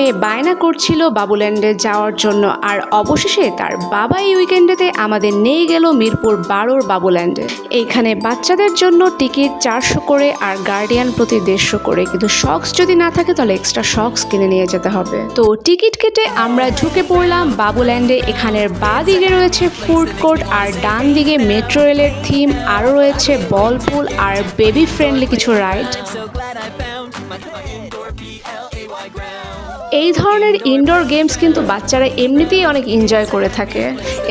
মেয়ে বায়না করছিল বাবুল্যান্ডে যাওয়ার জন্য, আর অবশেষে তার বাবা এই উইকেন্ডেতে আমাদের নিয়ে গেল মিরপুর 12 বাবুল্যান্ডে। এইখানে বাচ্চাদের জন্য টিকিট 400 করে আর গার্ডিয়ান প্রতি 150 করে, কিন্তু শক্স যদি না থাকে তাহলে এক্সট্রা শক্স কিনে নিয়ে যেতে হবে। তো টিকিট কেটে আমরা ঢুকে পড়লাম বাবুল্যান্ডে। এখানের বাঁ দিকে রয়েছে ফুড কোর্ট আর ডান দিকে মেট্রো রেলের থিম, আরও রয়েছে বল পুল আর বেবি ফ্রেন্ডলি কিছু রাইড। এই ধরনের ইনডোর গেমস কিন্তু বাচ্চারা এমনিতেই অনেক এনজয় করে থাকে।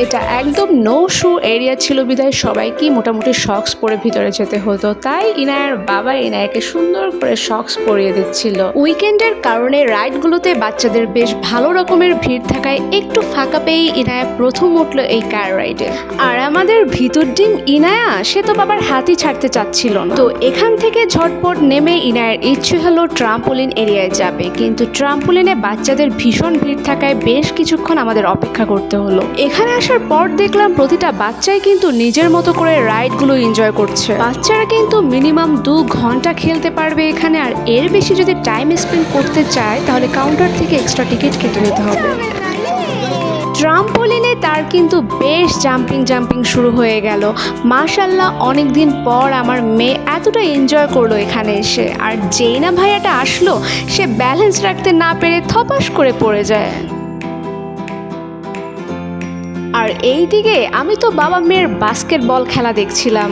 এটা একদম নো শু এরিয়া ছিল বিধায় সবাইকেই মোটামুটি শক্স পরে ভিতরে যেতে হতো, তাই ইনায়ার বাবা ইনায়াকে সুন্দর করে শক্স পরিয়ে দিচ্ছিল। উইকেন্ডের কারণে রাইডগুলোতে বাচ্চাদের বেশ ভালো রকমের ভিড় থাকায় একটু ফাঁকা পেয়েই ইনায়া প্রথম উঠলো এই কার রাইডে। আর আমাদের ভিতর ডিম ইনায়া, সে তো বাবার হাতই ছাড়তে চাচ্ছিল না। তো এখান থেকে ঝটপট নেমে ইনায়ার ইচ্ছে হলো ট্রাম্পোলিন এরিয়ায় যাবে, কিন্তু ট্রাম্পোলিনে বাচ্চাদের ভীষণ ভিড় থাকায় বেশ কিছুক্ষণ আমাদের অপেক্ষা করতে হলো। এখানে আসার পর দেখলাম প্রতিটা বাচ্চাই কিন্তু নিজের মতো করে রাইডগুলো এনজয় করছে। বাচ্চারা কিন্তু মিনিমাম 2 ঘন্টা খেলতে পারবে এখানে, আর এর বেশি যদি টাইম স্পেন্ড করতে চায় তাহলে কাউন্টার থেকে এক্সট্রা টিকিট কেটে নিতে হবে। ট্রাম্পোলিনে তার কিন্তু বেশ জাম্পিং শুরু হয়ে গেল। মাশাল্লাহ, অনেকদিন পর আমার মেয়ে এতটা এনজয় করলো এখানে এসে। আর যেই না ভাইয়াটা আসলো, সে ব্যালেন্স রাখতে না পেরে থপাস করে পড়ে যায়। আর এইদিকে আমি তো বাবা মেয়ের বাস্কেটবল খেলা দেখছিলাম।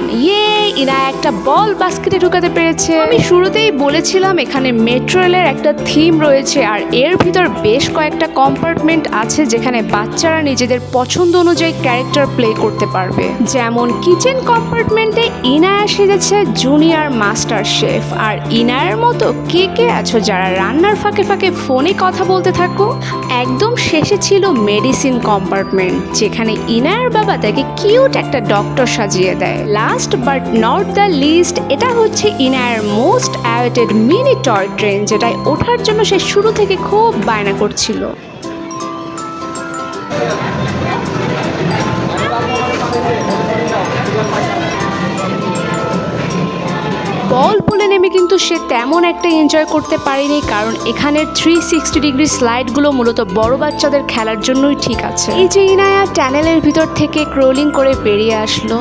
ইনায়া একটা বল বাস্কেটে ঢুকাতে পেরেছে। আমি শুরুতেই বলেছিলাম এখানে মেট্রো রেলের একটা থিম রয়েছে, আর এর ভিতর বেশ কয়েকটা কম্পার্টমেন্ট আছে যেখানে বাচ্চারা নিজেদের পছন্দ অনুযায়ী ক্যারেক্টার প্লে করতে পারবে। যেমন কিচেন কম্পার্টমেন্টে ইনায়া সেজেছে জুনিয়র মাস্টার শেফ। আর ইনায়ার মতো কে কে আছো যারা রান্নার ফাঁকে ফাঁকে ফোনে কথা বলতে থাকো? একদম শেষে ছিল মেডিসিন কম্পার্টমেন্ট, যেখানে ইনায়ার বাবা তাকে কিউট একটা ডক্টর সাজিয়ে দেয়। Last but not the least, এটা হচ্ছে ইনায়ার most awaited mini toy train, যেটায় ওঠার জন্য সে শুরু থেকে খুব বায়না করছিল। বল পুলে নেমে কিন্তু সে তেমন একটা এনজয় করতে পারেনি, কারণ এখানের 360 ডিগ্রি স্লাইডগুলো মূলত বড় বাচ্চাদের খেলার জন্যই ঠিক আছে। এই যে ইনায়া টানেলের ভিতর থেকে ক্রোলিং করে বেরিয়ে আসলো।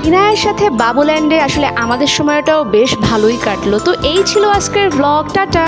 ইনায়ার সাথে বাবুল্যান্ডে আসলে আমাদের সময়টাও বেশ ভালোই কাটলো। তো এই ছিল আজকের ভ্লগ, টাটা।